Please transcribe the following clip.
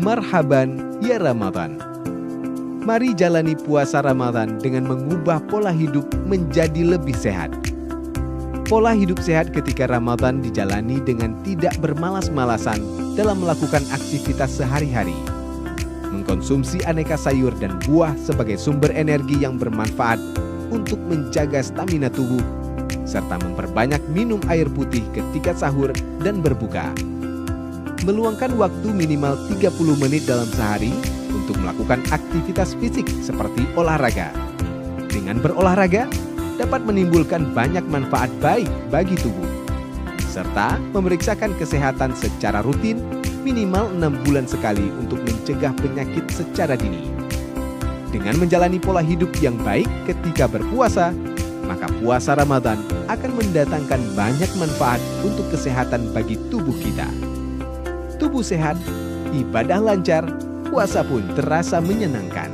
Marhaban ya Ramadan. Mari jalani puasa Ramadan dengan mengubah pola hidup menjadi lebih sehat. Pola hidup sehat ketika Ramadan dijalani dengan tidak bermalas-malasan dalam melakukan aktivitas sehari-hari. Mengkonsumsi aneka sayur dan buah sebagai sumber energi yang bermanfaat untuk menjaga stamina tubuh, serta memperbanyak minum air putih ketika sahur dan berbuka. Meluangkan waktu minimal 30 menit dalam sehari untuk melakukan aktivitas fisik seperti olahraga. Dengan berolahraga, dapat menimbulkan banyak manfaat baik bagi tubuh. Serta memeriksakan kesehatan secara rutin minimal 6 bulan sekali untuk mencegah penyakit secara dini. Dengan menjalani pola hidup yang baik ketika berpuasa, maka puasa Ramadan akan mendatangkan banyak manfaat untuk kesehatan bagi tubuh kita. Tubuh sehat, ibadah lancar, puasa pun terasa menyenangkan.